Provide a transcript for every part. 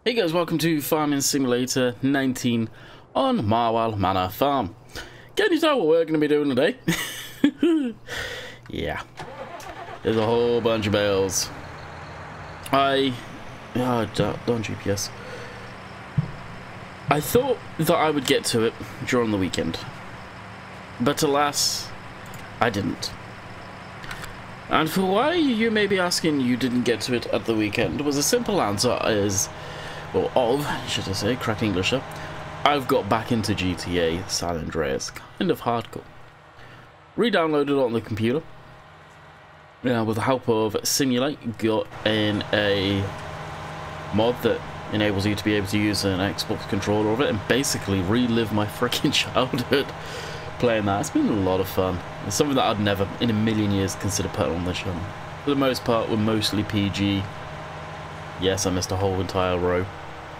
Hey guys, welcome to Farming Simulator 19 on Marwell Manor Farm. Can you tell what we're going to be doing today? Yeah, there's a whole bunch of bales. Don't GPS. I thought that I would get to it during the weekend, but alas, I didn't. And for why you may be asking you didn't get to it at the weekend was a simple answer is, well, should I say, crack English up. I've got back into GTA San Andreas, kind of hardcore. Re-downloaded it on the computer. With the help of Simulate, got in a mod that enables you to be able to use an Xbox controller of it and basically relive my freaking childhood playing that. It's been a lot of fun. It's something that I'd never in a million years consider putting on the channel. For the most part, we're mostly PG. Yes, I missed a whole entire row.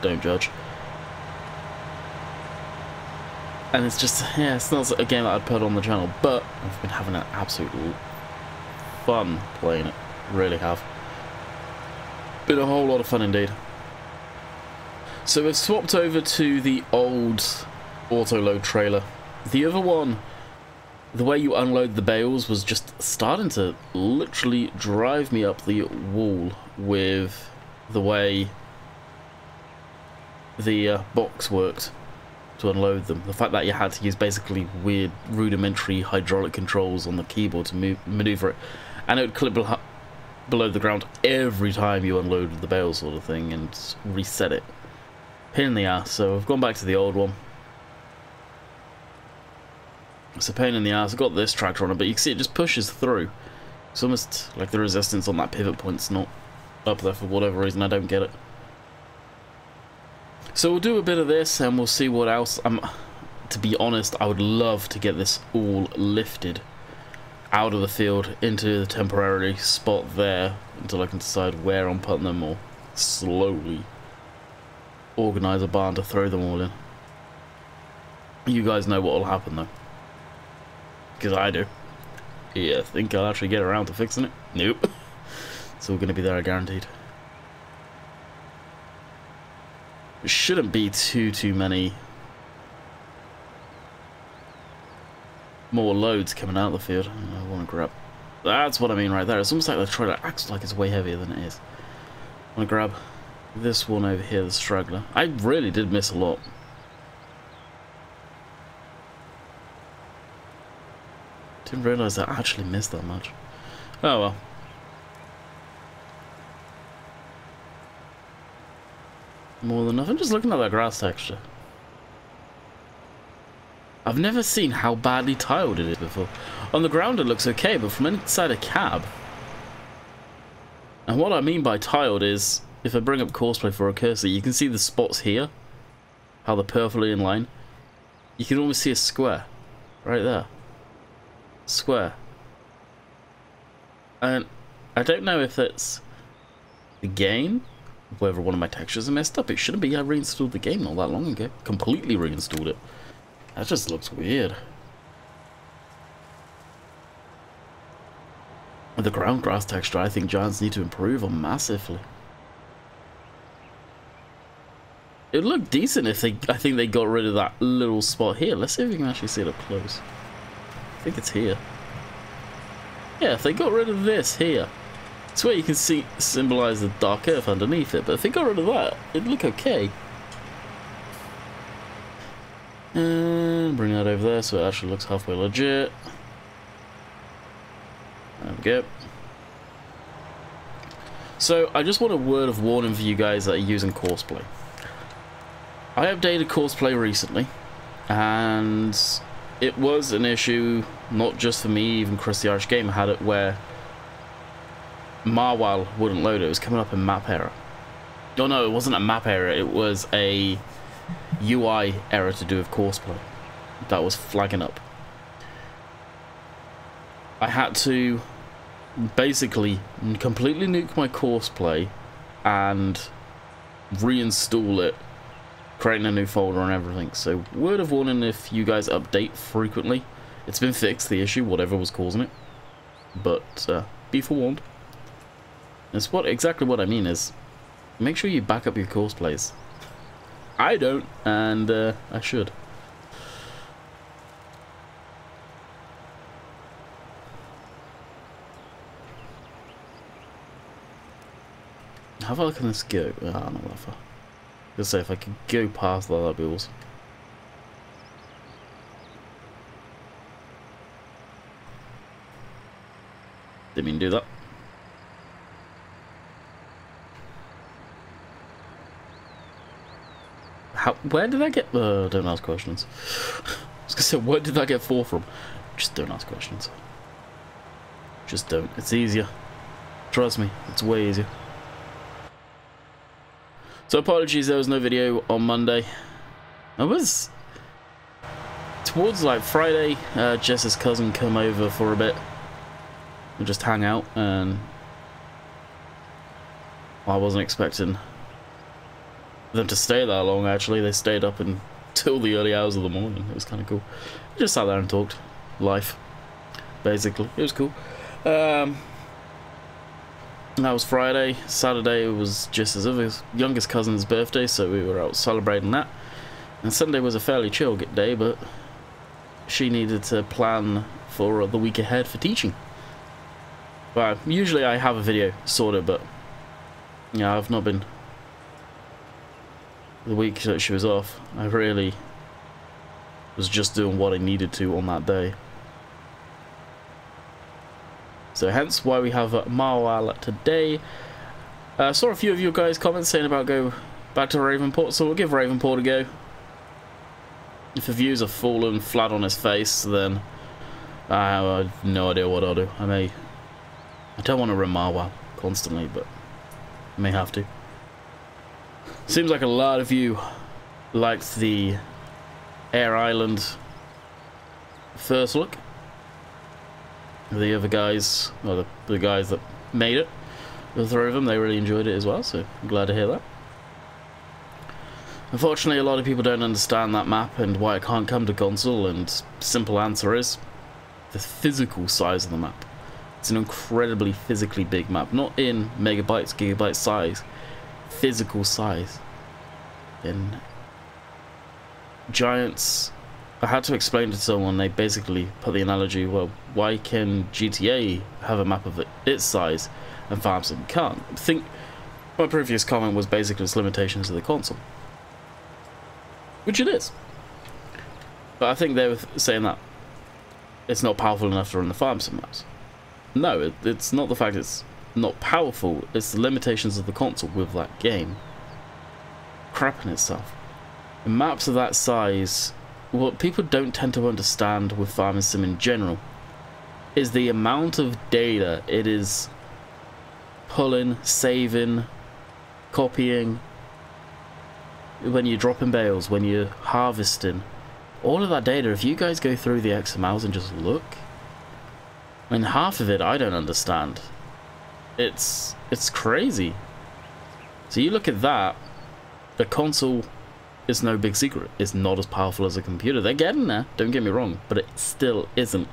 Don't judge. And it's just, yeah, it's not a game that I'd put on the channel, but I've been having an absolute fun playing it. Really have. Been a whole lot of fun indeed. So we've swapped over to the old auto-load trailer. The other one, the way you unload the bales was just starting to literally drive me up the wall with the way the box worked to unload them. The fact that you had to use basically weird rudimentary hydraulic controls on the keyboard to maneuver it, and it would clip below the ground every time you unloaded the bale sort of thing and reset it. Pain in the ass. So I've gone back to the old one. It's a pain in the ass. I've got this tractor on it, but you can see it just pushes through. It's almost like the resistance on that pivot point's not up there for whatever reason. I don't get it. So we'll do a bit of this and we'll see what else. To be honest, I would love to get this all lifted out of the field into the temporary spot there until I can decide where I'm putting them, or slowly organise a barn to throw them all in. You guys know what will happen though, because I do. Yeah, think I'll actually get around to fixing it? Nope. It's all going to be there, guaranteed. It shouldn't be too many more loads coming out of the field. I want to grab. That's what I mean right there. It's almost like the trailer acts like it's way heavier than it is. I want to grab this one over here, the straggler. I really did miss a lot. Didn't realise I actually missed that much. Oh well. More than enough. I'm just looking at that grass texture. I've never seen how badly tiled it is before. On the ground it looks okay, but from inside a cab. And what I mean by tiled is, if I bring up courseplay for a cursor, you can see the spots here. How they're perfectly in line. You can almost see a square. Right there. Square. And I don't know if it's the game, whether one of my textures are messed up. It shouldn't be. I reinstalled the game not that long ago. Completely reinstalled it. That just looks weird. With the ground grass texture, I think giants need to improve on massively. It would look decent if I think they got rid of that little spot here. Let's see if we can actually see it up close. I think it's here. Yeah, if they got rid of this here, it's where you can see symbolize the dark earth underneath it. But if they got rid of that, it'd look okay. And bring that over there so it actually looks halfway legit. There we go. So I just want a word of warning for you guys that are using Courseplay. I updated Courseplay recently, and it was an issue, not just for me, even Chris the Irish Gamer had it, where Marwell wouldn't load it. It was coming up in map error. Oh no, it wasn't a map error, it was a UI error to do with Courseplay that was flagging up. I had to basically completely nuke my Courseplay and reinstall it, creating a new folder and everything. So word of warning, if you guys update frequently, it's been fixed, the issue, whatever was causing it, but be forewarned. That's exactly what I mean is, Make sure you back up your course plays. I don't, and I should. How far can this go? Ah, not that far. I was gonna say, if I could go past that, that'd be awesome. Didn't mean to do that. Where did I get... don't ask questions. I was gonna say, where did I get 4 from? Just don't ask questions. Just don't. It's easier. Trust me, it's way easier. So apologies, there was no video on Monday. I was... Towards like Friday, Jess's cousin come over for a bit. And just hang out, and... I wasn't expecting them to stay that long, actually. They stayed up until the early hours of the morning. It was kind of cool. We just sat there and talked life, basically. It was cool. That was Friday. Saturday was just his youngest cousin's birthday, so we were out celebrating that. And Sunday was a fairly chill day, but she needed to plan for the week ahead for teaching. Well, usually I have a video sorted, but yeah, I've not been. The week that she was off, I really was just doing what I needed to on that day. So hence why we have Marwell today. I saw a few of you guys comments saying about go back to Ravenport, so we'll give Ravenport a go. If the views have fallen flat on his face, then I have no idea what I'll do. I don't want to run Marwell constantly, but I may have to. Seems like a lot of you liked the Air Island first look. The other guys, or the guys that made it, the 3 of them, they really enjoyed it as well, so I'm glad to hear that. Unfortunately, a lot of people don't understand that map and why it can't come to console, and simple answer is the physical size of the map. It's an incredibly physically big map, not in megabytes, gigabyte size. Physical size. In Giants, I had to explain to someone, they basically put the analogy, well, why can GTA have a map of its size and Farm Sim can't? I think my previous comment was basically its limitations of the console, which it is. But I think they were saying that it's not powerful enough to run the Farm Sim maps. No, it's not the fact it's not powerful, it's the limitations of the console with that game crapping itself. And maps of that size, what people don't tend to understand with Farming Sim in general is the amount of data it is pulling, saving, copying, when you're dropping bales, when you're harvesting. All of that data, if you guys go through the XMLs and just look, and half of it I don't understand. It's crazy. So you look at that, the console is no big secret. It's not as powerful as a computer. They're getting there, don't get me wrong, but it still isn't.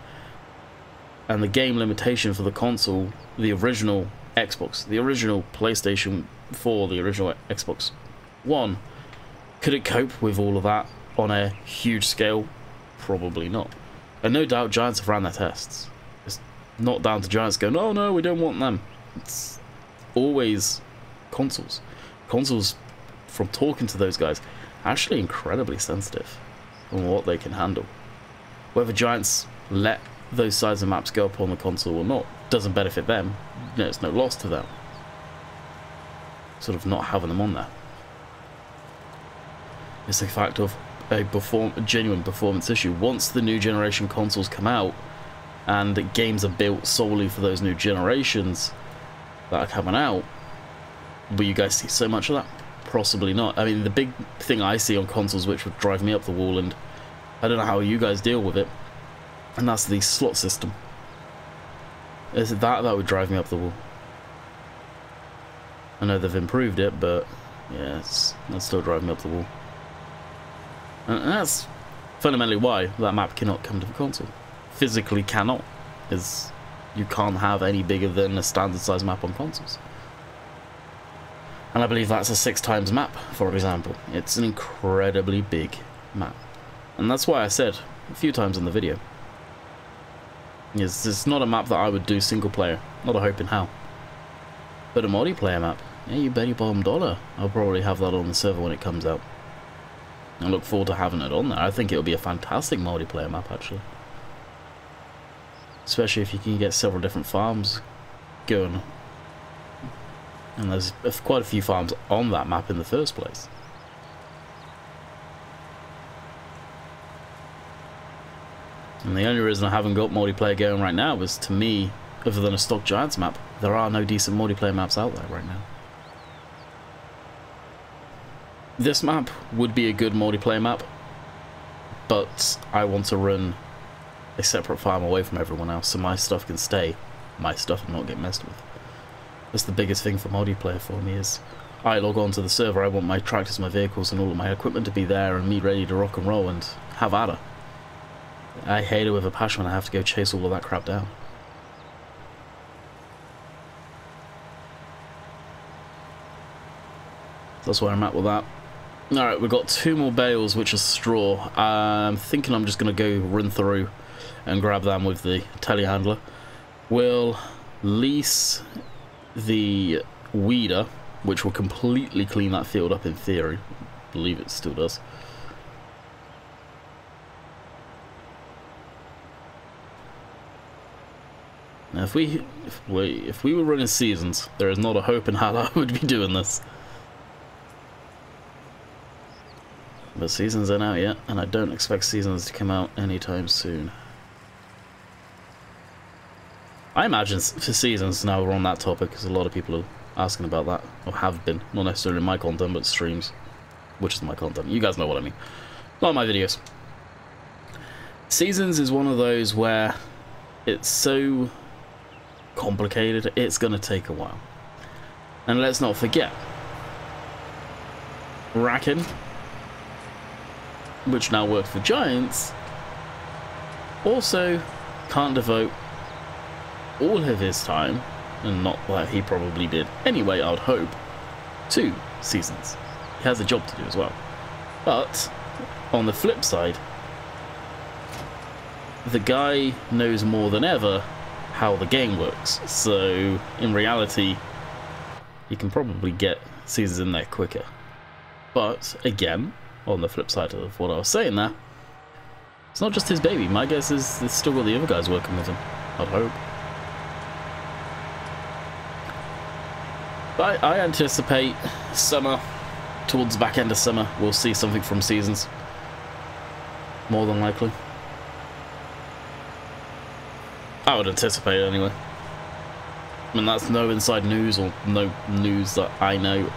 And the game limitation for the console, the original Xbox, the original PlayStation 4, the original Xbox One, could it cope with all of that on a huge scale? Probably not. And no doubt Giants have ran their tests. It's not down to Giants going, oh no, we don't want them. It's always consoles. Consoles, from talking to those guys, actually incredibly sensitive on what they can handle. Whether Giants let those size of maps go up on the console or not doesn't benefit them. No, it's no loss to them. Sort of not having them on there. It's a fact of a genuine performance issue. Once the new generation consoles come out and games are built solely for those new generations that are coming out, will you guys see so much of that? Possibly not. I mean, the big thing I see on consoles which would drive me up the wall, and I don't know how you guys deal with it, and that's the slot system. Is it that would drive me up the wall? I know they've improved it, but yeah, that's still driving me up the wall. And that's fundamentally why that map cannot come to the console. Physically cannot, because you can't have any bigger than a standard size map on consoles. And I believe that's a 6 times map, for example. It's an incredibly big map. And that's why I said a few times in the video. It's not a map that I would do single player. Not a hope in hell. But a multiplayer map, yeah, you bet your bottom dollar I'll probably have that on the server when it comes out. I look forward to having it on there. I think it'll be a fantastic multiplayer map, actually. Especially if you can get several different farms going. And there's quite a few farms on that map in the first place. And the only reason I haven't got multiplayer going right now is, to me, other than a stock Giants map, there are no decent multiplayer maps out there right now. This map would be a good multiplayer map, but I want to run a separate farm away from everyone else so my stuff can stay my stuff and not get messed with. That's the biggest thing for multiplayer for me, is I log on to the server, I want my tractors, my vehicles and all of my equipment to be there and me ready to rock and roll and have at it. I hate it with a passion when I have to go chase all of that crap down. That's where I'm at with that. Alright, we've got 2 more bales, which are straw. I'm thinking I'm just going to go run through and grab them with the telehandler. We'll lease the weeder, which will completely clean that field up in theory. I believe it still does. Now, if we were running seasons, there is not a hope in hell I would be doing this. But seasons aren't out yet, and I don't expect seasons to come out anytime soon. I imagine for seasons, now we're on that topic, because a lot of people are asking about that, or have been, not necessarily my content, but streams, which is my content. You guys know what I mean. Not my videos. Seasons is one of those where it's so complicated, it's going to take a while. And let's not forget, Racken, which now works for Giants, also can't devote all of his time, and not that he probably did anyway, I would hope, to seasons. He has a job to do as well. But on the flip side, the guy knows more than ever how the game works, so in reality you can probably get seasons in there quicker. But again, on the flip side of what I was saying there, it's not just his baby. My guess is there's still got the other guys working with him, I'd hope. But I anticipate summer, towards the back end of summer, we'll see something from seasons. More than likely. I would anticipate it anyway. I mean, that's no inside news or no news that I know.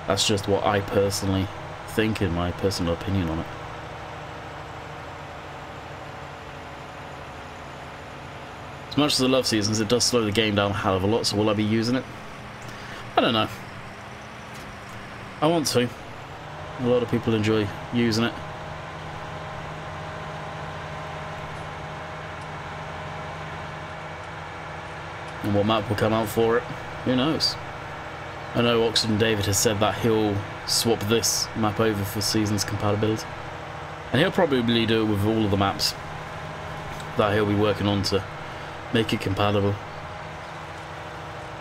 That's just what I personally think, in my personal opinion on it. As much as I love seasons, it does slow the game down a hell of a lot, so will I be using it? I don't know. I want to. A lot of people enjoy using it. And what map will come out for it, who knows? I know Oxford David has said that he'll swap this map over for seasons compatibility. And he'll probably do it with all of the maps that he'll be working on to make it compatible.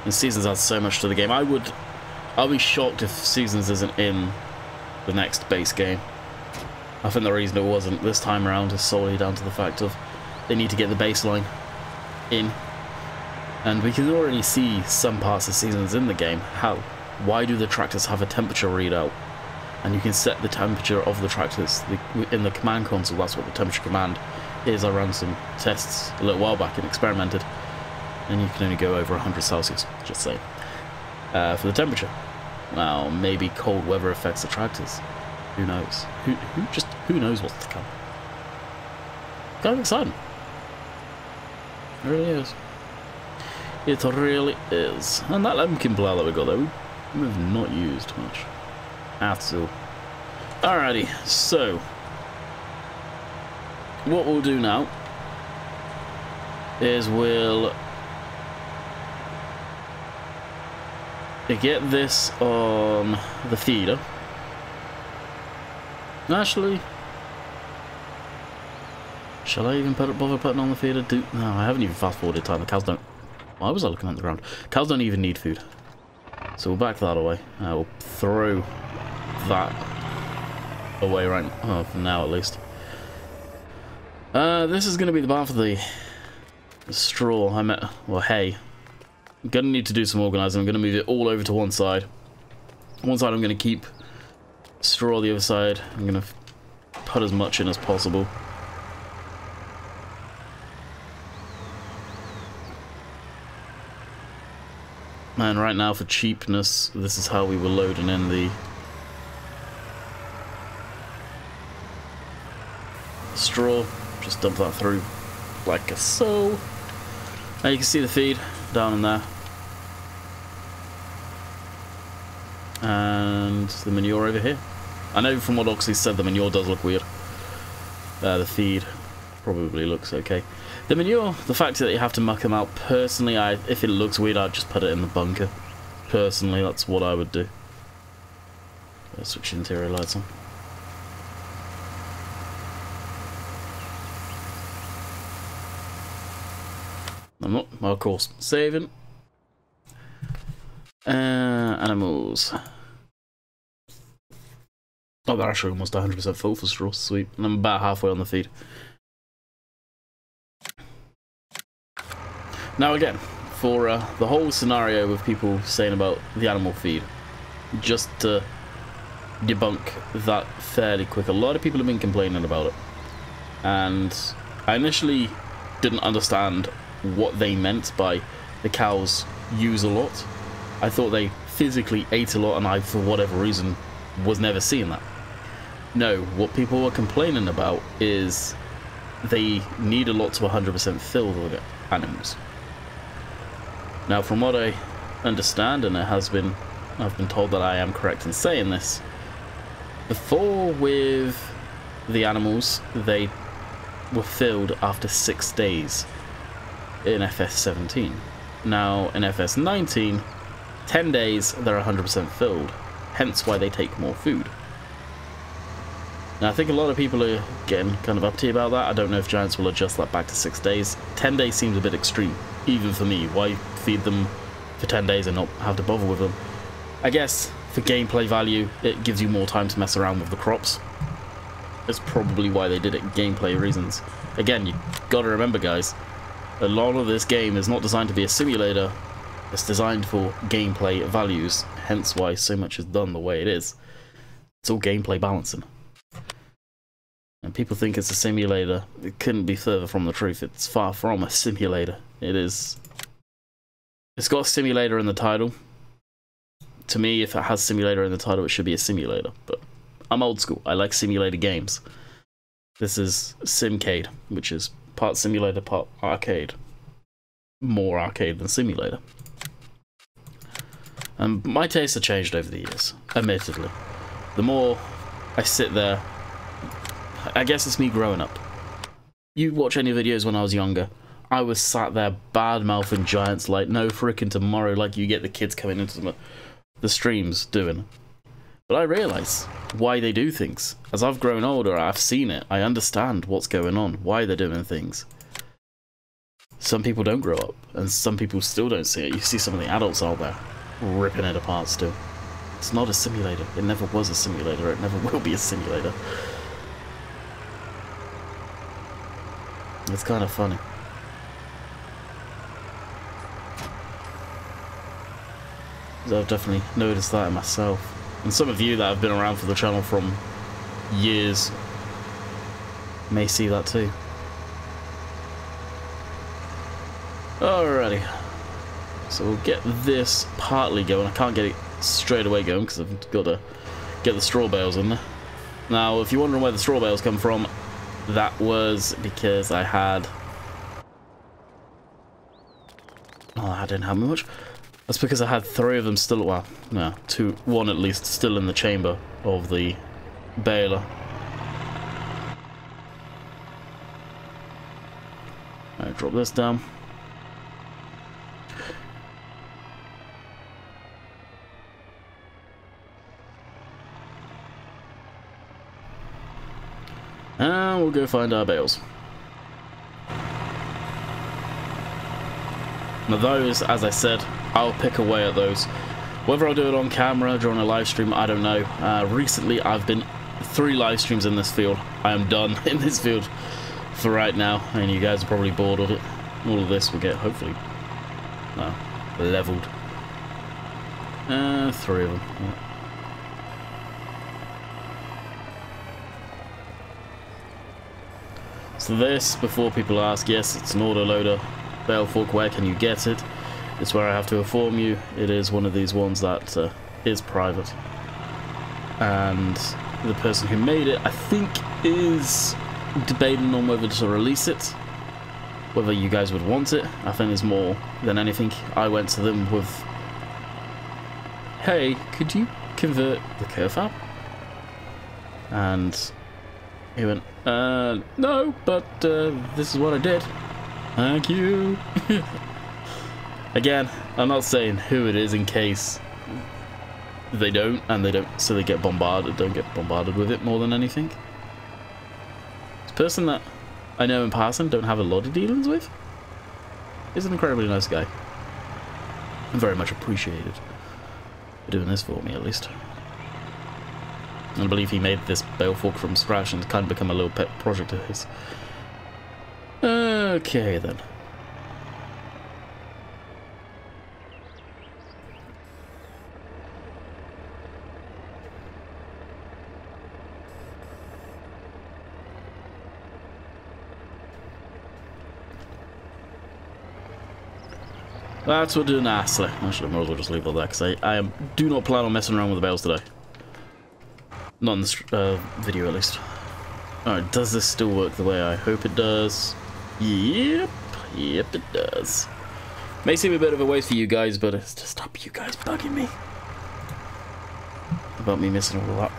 And seasons adds so much to the game. I'll be shocked if seasons isn't in the next base game. I think the reason it wasn't this time around is solely down to the fact of they need to get the baseline in. And we can already see some parts of seasons in the game. How? Why do the tractors have a temperature readout? And you can set the temperature of the tractors in the command console. That's what the temperature command is. I ran some tests a little while back and experimented. And you can only go over 100 Celsius, just saying. For the temperature. Well, maybe cold weather affects the tractors. Who knows? Who knows what's to come? Kind of exciting. It really is. It really is. And that lemkin plough that we got there, we've not used much at all. Alrighty, so what we'll do now is we'll to get this on the feeder. Actually, shall I even bother putting on the feeder? No, I haven't even fast forwarded time. The cows don't. Why was I looking at the ground? Cows don't even need food. So we'll back that away. We'll throw that away right for now at least. This is going to be the barn for the straw. Well, hay. I'm going to need to do some organising. I'm going to move it all over to one side. One side I'm going to keep straw, the other side I'm going to put as much in as possible. And right now, for cheapness, this is how we were loading in the straw. Just dump that through like so. Now you can see the feed down in there. And the manure over here. I know from what Oxley said, the manure does look weird. The feed probably looks okay. The manure, the fact that you have to muck them out, personally, if it looks weird, I'd just put it in the bunker. Personally, that's what I would do. Switch the interior lights on. I'm not, well, of course, saving. Animals. Oh, they're actually almost 100% full for straw. Sweet. And I'm about halfway on the feed. Now again, for the whole scenario with people saying about the animal feed, just to debunk that fairly quick, a lot of people have been complaining about it. And I initially didn't understand what they meant by the cows use a lot. I thought they physically ate a lot, and I, for whatever reason, was never seeing that. No, what people were complaining about is they need a lot to 100% fill the animals. Now, from what I understand, and I've been told that I am correct in saying this, before with the animals, they were filled after 6 days in FS17. Now, in FS19, 10 days, they're 100% filled, hence why they take more food. Now, I think a lot of people are getting kind of uppity about that. I don't know if Giants will adjust that back to 6 days. 10 days seems a bit extreme, even for me. Why feed them for 10 days and not have to bother with them? I guess for gameplay value, it gives you more time to mess around with the crops. That's probably why they did it, gameplay reasons. Again, you gotta remember, guys, a lot of this game is not designed to be a simulator. It's designed for gameplay values, hence why so much is done the way it is. It's all gameplay balancing. And people think it's a simulator. It couldn't be further from the truth. It's far from a simulator. It is. It's got simulator in the title. To me, if it has simulator in the title, it should be a simulator. But I'm old school. I like simulator games. This is Simcade, which is part simulator, part arcade. More arcade than simulator. And my tastes have changed over the years, admittedly. The more I sit there, I guess it's me growing up. You watch any videos when I was younger, I was sat there bad-mouthing Giants like no frickin' tomorrow, like you get the kids coming into the streams doing. But I realise why they do things. As I've grown older, I've seen it. I understand what's going on, why they're doing things. Some people don't grow up, and some people still don't see it. You see some of the adults out there ripping it apart still. It's not a simulator. It never was a simulator. It never will be a simulator. It's kind of funny. So I've definitely noticed that in myself. And some of you that have been around for the channel from years may see that too. Alrighty. So we'll get this partly going. I can't get it straight away going because I've got to get the straw bales in there. Now, if you're wondering where the straw bales come from, that was because I had... Oh, I didn't have much. That's because I had 3 of them still... Well, no, 1 at least still in the chamber of the baler. Alright, drop this down. And we'll go find our bales. Now those, as I said, I'll pick away at those. Whether I'll do it on camera, during a live stream, I don't know. Recently I've been 3 live streams in this field. I am done in this field for right now, and you guys are probably bored of it. All of this will get, hopefully, leveled. 3 of them. Yeah. So this, before people ask, yes, it's an autoloader bale fork. Where can you get it? It's where I have to inform you. It is one of these ones that is private. And the person who made it, I think, is debating on whether to release it. Whether you guys would want it. I think it's more than anything. I went to them with, hey, could you convert the curve? And he went, no, but this is what I did. Thank you. Again, I'm not saying who it is in case they don't, so they get bombarded, don't get bombarded with it more than anything. This person that I know in passing, don't have a lot of dealings with, is an incredibly nice guy. I'm very much appreciated for doing this for me, at least. I believe he made this bale fork from scratch and it's kind of become a little pet project of his. Okay, then. That's what we're doing nicely. Actually, I might as well just leave all that because I do not plan on messing around with the bales today. Not in this video, at least. Alright, does this still work the way I hope it does? Yep, it does. May seem a bit of a waste for you guys, but it's to stop you guys bugging me about me missing all of that.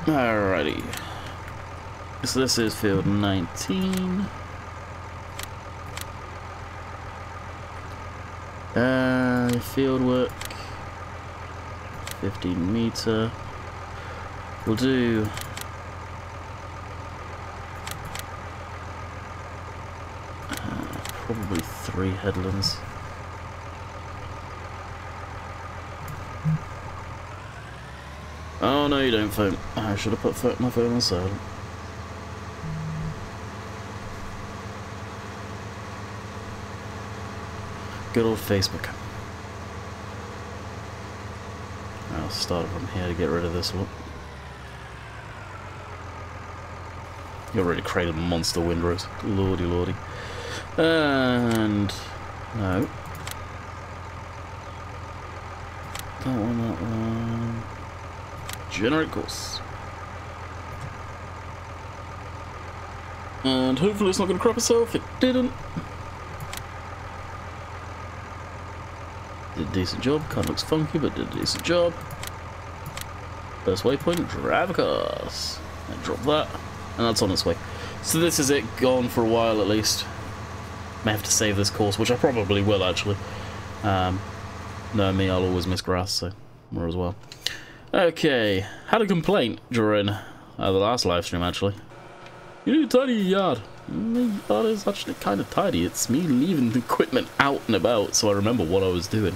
Alrighty. So this is field 19. Field work. 15 meter. We'll do probably 3 headlands. Oh no, you don't phone. I should have put my phone on silent. Good old Facebook. I'll start from here to get rid of this one. You already created monster windrows. Lordy, lordy. And no. That one. Generate course. And hopefully it's not going to crop itself. It didn't. Did a decent job. Kind of looks funky, but did a decent job. First waypoint, drive across. And drop that. And that's on its way. So this is it, gone for a while at least. May have to save this course, which I probably will actually. No, me, I'll always miss grass, so more as well. Okay, had a complaint during the last live stream actually. You need a tidy yard. My yard is actually kind of tidy. It's me leaving the equipment out and about, so I remember what I was doing.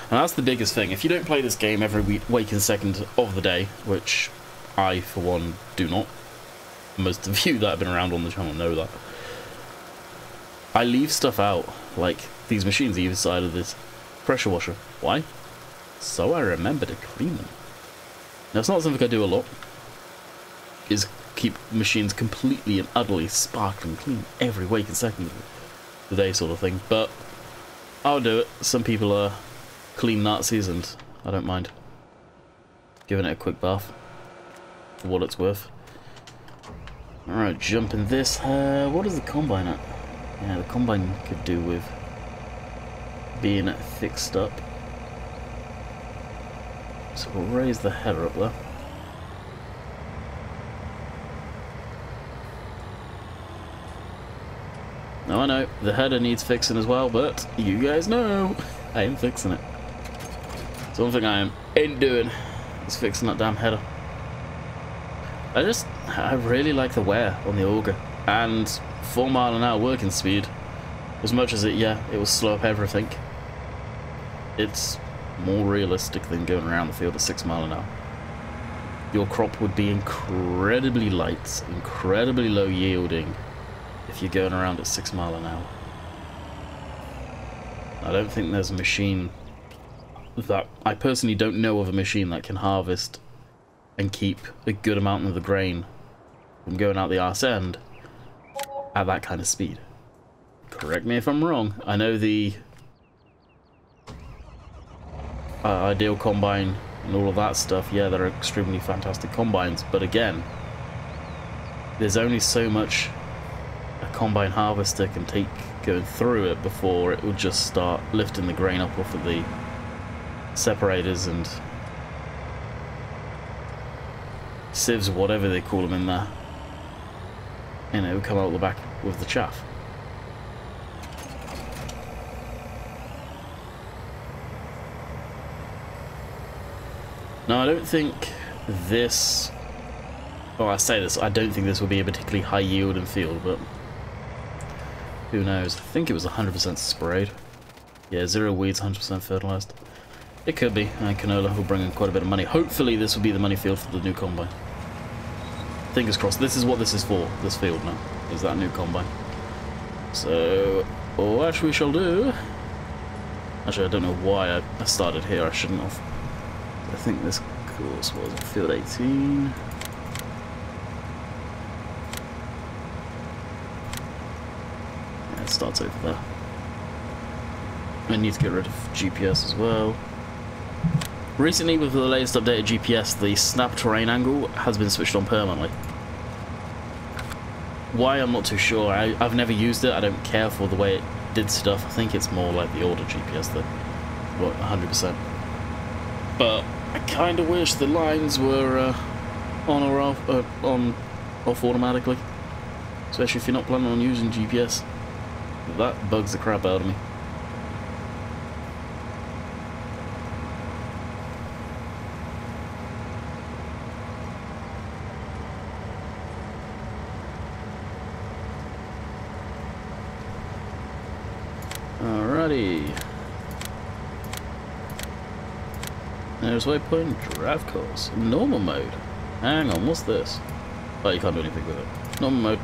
And that's the biggest thing. If you don't play this game every waking second of the day, which I, for one, do not. Most of you that have been around on the channel know that. I leave stuff out, like these machines either side of this pressure washer. Why? So I remember to clean them. Now, it's not something I do a lot, is keep machines completely and utterly sparkling clean every waking second of the day sort of thing, but I'll do it. Some people are clean Nazis and I don't mind giving it a quick bath for what it's worth. Alright, jumping this. What is the combine at? Yeah, the combine could do with being fixed up. So we'll raise the header up there. Now I know, the header needs fixing as well, but you guys know I am fixing it. So one thing I ain't doing is fixing that damn header. I really like the wear on the auger, and 4 mile an hour working speed, as much as it will slow up everything, it's more realistic than going around the field at 6 mile an hour. Your crop would be incredibly light, incredibly low yielding if you're going around at 6 mile an hour. I don't think there's a machine that, I personally don't know of a machine that can harvest and keep a good amount of the grain from going out the arse end at that kind of speed. Correct me if I'm wrong. I know the ideal combine and all of that stuff, yeah, they're extremely fantastic combines, but again, there's only so much a combine harvester can take going through it before it will just start lifting the grain up off of the separators and sieves, whatever they call them in there, and it will come out the back with the chaff. Now, I don't think this, well, I say this, I don't think this will be a particularly high yield in field, but who knows? I think it was 100% sprayed. Yeah, 0 weeds, 100% fertilized. It could be, and canola will bring in quite a bit of money. Hopefully this will be the money field for the new combine. Fingers crossed. This is what this is for, this field now, is that new combine. So, what we shall do... Actually, I don't know why I started here, I shouldn't have. I think this course was field 18. Yeah, it starts over there. I need to get rid of GPS as well. Recently, with the latest updated GPS, the snap terrain angle has been switched on permanently. Why, I'm not too sure. I've never used it. I don't care for the way it did stuff. I think it's more like the older GPS though. What, 100%. But I kind of wish the lines were on or off, off automatically. Especially if you're not planning on using GPS. That bugs the crap out of me. Alrighty. There's waypoint, drive course, normal mode. Hang on, what's this? Oh, you can't do anything with it. Normal mode.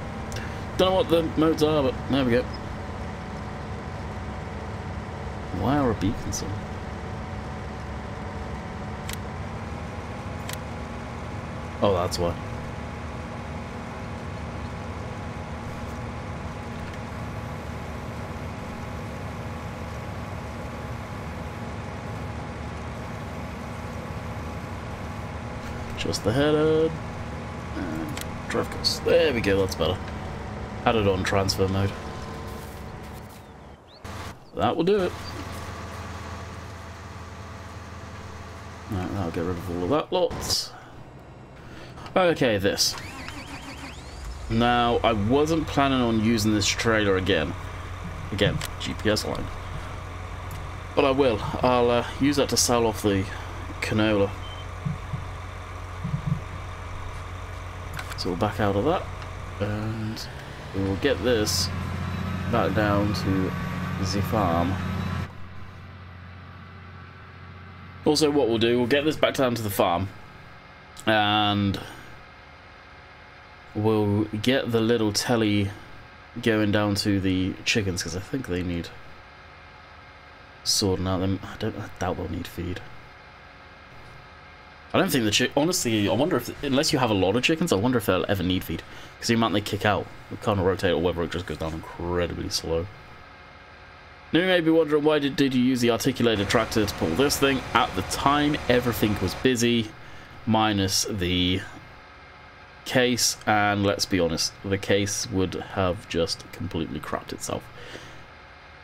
Don't know what the modes are, but there we go. Why are a beacons on? Oh, that's why. Just the header and drive course. There we go, that's better. Had it on transfer mode. That will do it. Right, that'll get rid of all of that lot. Okay, this. Now, I wasn't planning on using this trailer again. Again, GPS line. But I will. I'll use that to sell off the canola. So we'll back out of that, and we'll get this back down to the farm. Also, what we'll do, we'll get this back down to the farm, and we'll get the little telly going down to the chickens, because I think they need sorting out. Them, I doubt they'll need feed. I don't think the honestly, I wonder if, unless you have a lot of chickens, I wonder if they'll ever need feed. Because the amount they kick out, it kind of rotate, or whether it just goes down incredibly slow. Now you may be wondering, why did you use the articulated tractor to pull this thing? At the time, everything was busy, minus the case, and let's be honest, the case would have just completely crapped itself.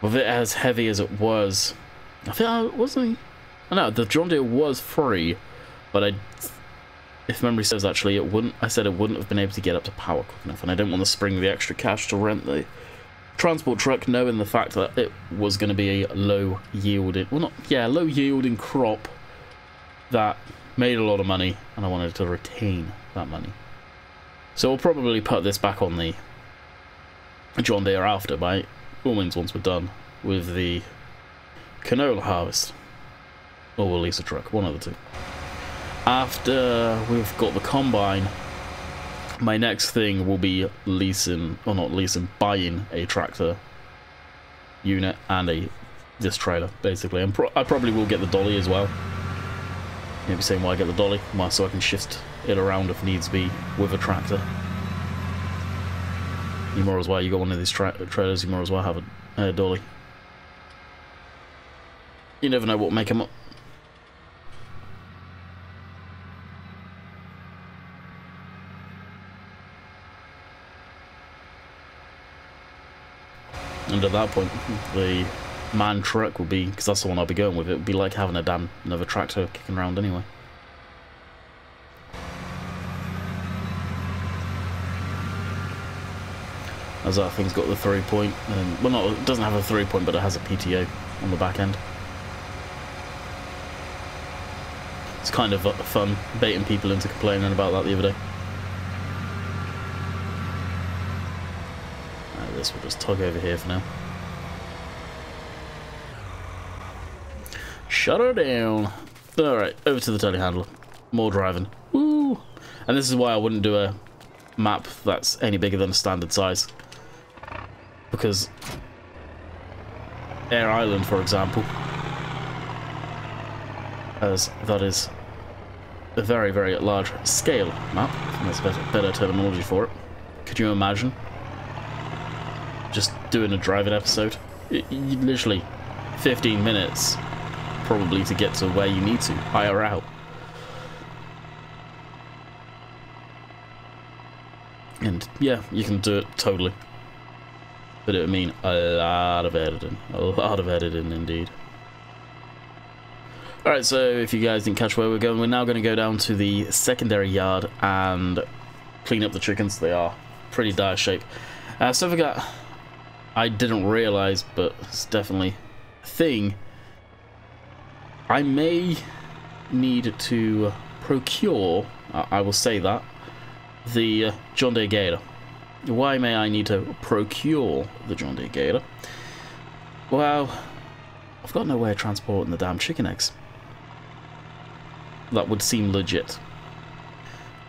With it as heavy as it was, I think wasn't. I know the John Deere was free. But if memory serves, actually, it wouldn't. I said it wouldn't have been able to get up to power quick enough, and I don't want to spring the extra cash to rent the transport truck, knowing the fact that it was going to be a low yielding, low yielding crop that made a lot of money, and I wanted to retain that money. So we'll probably put this back on the John Deere after, by all means, once we're done with the canola harvest. Or we'll lease a truck, one of the two. After we've got the combine, my next thing will be buying a tractor unit and this trailer, basically. And I probably will get the dolly as well. Maybe saying why I get the dolly, so I can shift it around if needs be with a tractor. You might as well, you got one of these trailers, you might as well have a dolly. You never know what will make them up. And at that point, the man truck would be, because that's the one I'll be going with, it would be like having another tractor kicking around anyway. As that thing's got the 3-point, well, no, it doesn't have a 3-point, but it has a PTO on the back end. It's kind of fun baiting people into complaining about that the other day. This will just tug over here for now. Shut her down. Alright, over to the telehandler. More driving. Woo! And this is why I wouldn't do a map that's any bigger than a standard size. Because Air Island, for example, as that is a very, very large scale map, and that's better terminology for it. Could you imagine just doing a driving episode? Literally 15 minutes probably to get to where you need to, IRL. And yeah, you can do it totally. But it would mean a lot of editing. A lot of editing indeed. Alright, so if you guys didn't catch where we're going, we're now going to go down to the secondary yard and clean up the chickens. They are pretty dire shape. So I didn't realise, but it's definitely a thing. I may need to procure, I will say that, the John Deere Gator. Why may I need to procure the John Deere Gator? Well, I've got no way of transporting the damn chicken eggs. That would seem legit.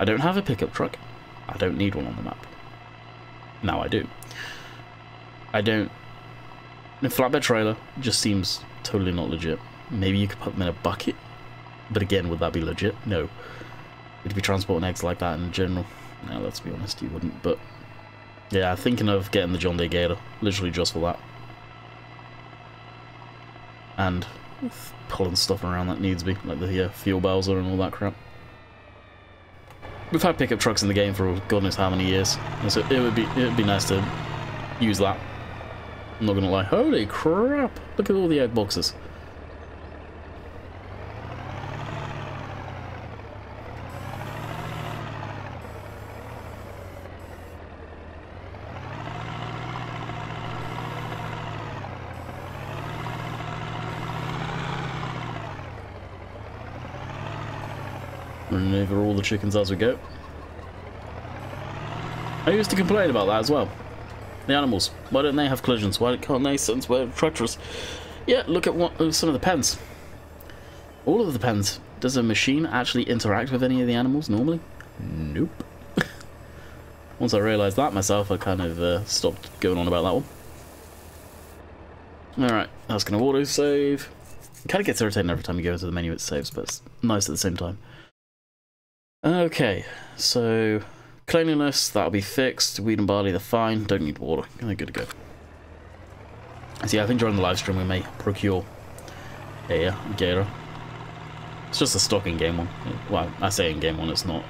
I don't have a pickup truck. I don't need one on the map. Now I do. I don't... A flatbed trailer just seems totally not legit. Maybe you could put them in a bucket. But again, would that be legit? No. Would you be transporting eggs like that in general? No, let's be honest, you wouldn't. But yeah, thinking of getting the John Deere Gator, literally just for that. And pulling stuff around that needs be, like the fuel bowser and all that crap. We've had pickup trucks in the game for God knows how many years, and so it would be nice to use that. I'm not gonna lie. Holy crap! Look at all the egg boxes. Running over all the chickens as we go. I used to complain about that as well. The animals. Why don't they have collisions? Why can't they sense we're treacherous? Yeah, look at some of the pens. All of the pens. Does a machine actually interact with any of the animals normally? Nope. Once I realised that myself, I kind of stopped going on about that one. Alright, that's going to auto-save. It kind of gets irritating every time you go into the menu it saves, but it's nice at the same time. Okay, so cleanliness, that'll be fixed. Wheat and barley, they're fine. Don't need water. They're good to go. So yeah, I think during the live stream we may procure a Gator. It's just a stock in-game one. Well, I say in-game one, it's not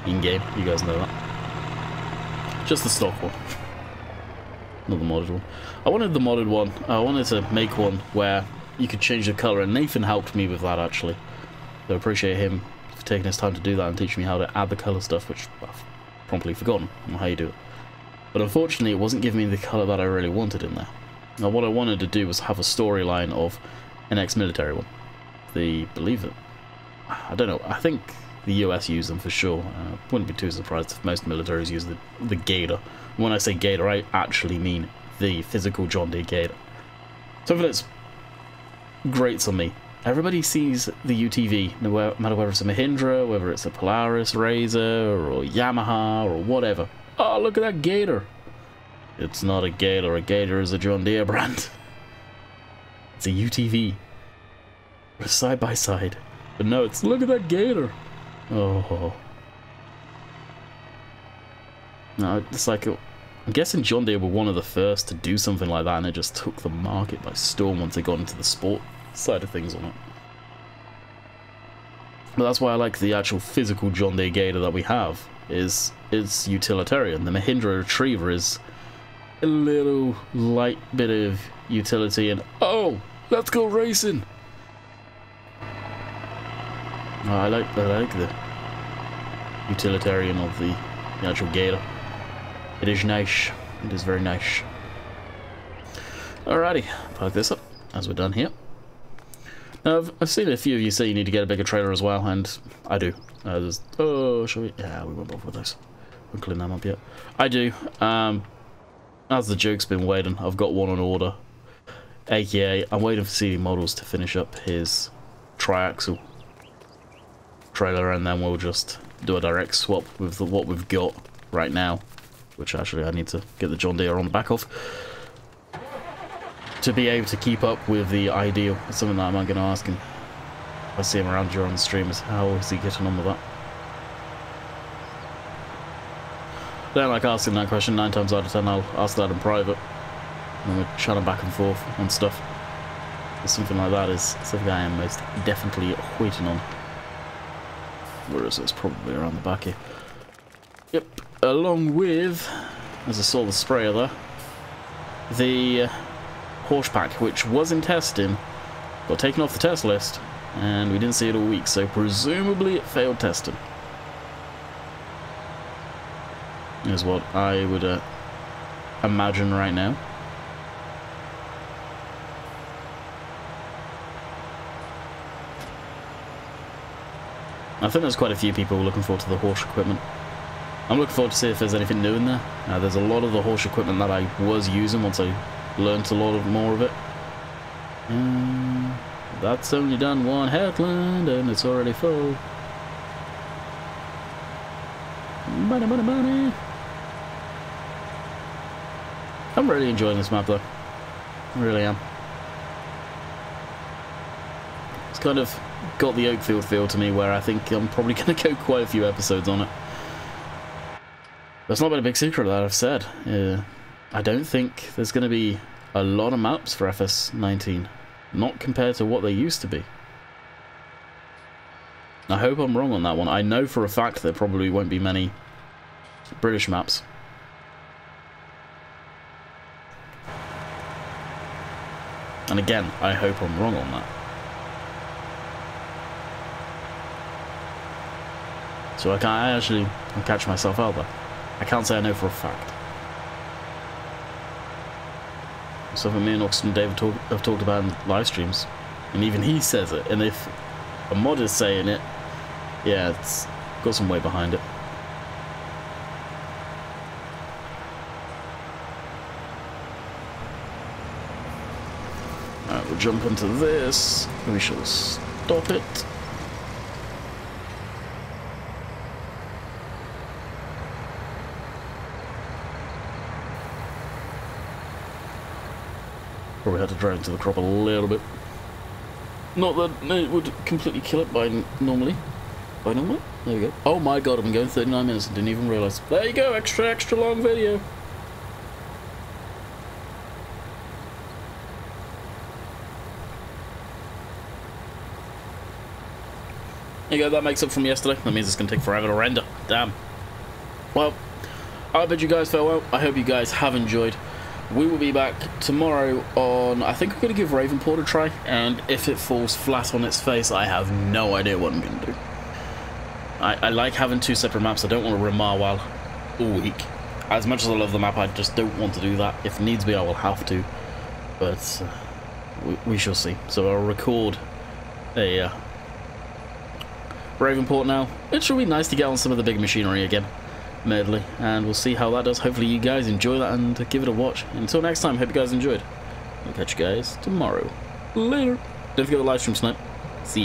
in-game. You guys know that. Just the stock one. Not the modded one. I wanted the modded one. I wanted to make one where you could change the colour, and Nathan helped me with that actually. So I appreciate him for taking his time to do that and teaching me how to add the colour stuff, which I've promptly forgotten on how you do it. But unfortunately it wasn't giving me the colour that I really wanted in there. Now what I wanted to do was have a storyline of an ex-military one. Believe it. I don't know, I think The US use them for sure. Wouldn't be too surprised if most militaries use the Gator. When I say Gator, I actually mean the physical John Deere Gator. Something that's great on me. Everybody sees the UTV, no matter whether it's a Mahindra, whether it's a Polaris Razor, or Yamaha, or whatever. Oh, look at that Gator. It's not a Gator. A Gator is a John Deere brand. It's a UTV. We're side by side. But no, it's look at that Gator. Oh. No, it's like I'm guessing John Deere were one of the first to do something like that, and it just took the market by storm once they got into the sport side of things on it. But that's why I like the actual physical John Deere Gator that we have. It's utilitarian. The Mahindra Retriever is a little light bit of utility, and oh, let's go racing. Oh, I like the utilitarian of the actual Gator. It is nice. It is very nice. Alrighty, park this up as we're done here. Now, I've seen a few of you say you need to get a bigger trailer as well, and I do. Oh, shall we? Yeah, we won't bother with those. Won't clean them up yet. I do. As the joke's been waiting, I've got one on order. AKA, I'm waiting for CD Models to finish up his triaxle trailer, and then we'll just do a direct swap with what we've got right now, which actually I need to get the John Deere on the back of to be able to keep up with the ideal. It's something that I'm going to ask him if I see him around during the stream, is how is he getting on with that. I don't like asking that question. 9 times out of 10 I'll ask that in private, and we're chatting back and forth on stuff. But something like that is something I am most definitely waiting on. Where is it? It's probably around the back here. Yep, along with, as I saw the sprayer there, the horse pack, which was in testing, got taken off the test list, and we didn't see it all week, so presumably it failed testing. Is what I would imagine right now. I think there's quite a few people looking forward to the horse equipment. I'm looking forward to see if there's anything new in there. There's a lot of the horse equipment that I was using once I learned a lot more of it. That's only done one headland and it's already full. Money, money, money. I'm really enjoying this map though. I really am. It's kind of got the Oakfield feel to me, where I think I'm probably going to go quite a few episodes on it. That's not been a big secret that I've said. I don't think there's going to be a lot of maps for FS19. Not compared to what they used to be. I hope I'm wrong on that one. I know for a fact there probably won't be many British maps. And again, I hope I'm wrong on that. So I actually catch myself out there. I can't say I know for a fact. Something me and Oxton David have talked about in live streams, and even he says it. And if a mod is saying it, yeah, it's got some weight behind it. Alright, we'll jump into this. We shall stop it. Probably had to drive into the crop a little bit. Not that it would completely kill it by normally. There we go. Oh my god, I've been going 39 minutes and didn't even realise. There you go, extra long video. There you go, that makes up from yesterday. That means it's going to take forever to render. Damn. Well, I bid you guys farewell. I hope you guys have enjoyed. We will be back tomorrow on, I think I'm going to give Ravenport a try, and if it falls flat on its face, I have no idea what I'm going to do. I like having 2 separate maps. I don't want to run Marwell all week. As much as I love the map, I just don't want to do that. If needs be, I will have to, but we shall see. So I'll record a Ravenport now. It should be nice to get on some of the big machinery again, admittedly, and we'll see how that does. Hopefully you guys enjoy that and give it a watch. Until next time, hope you guys enjoyed. I'll catch you guys tomorrow. Later. Don't forget the live stream tonight. See ya.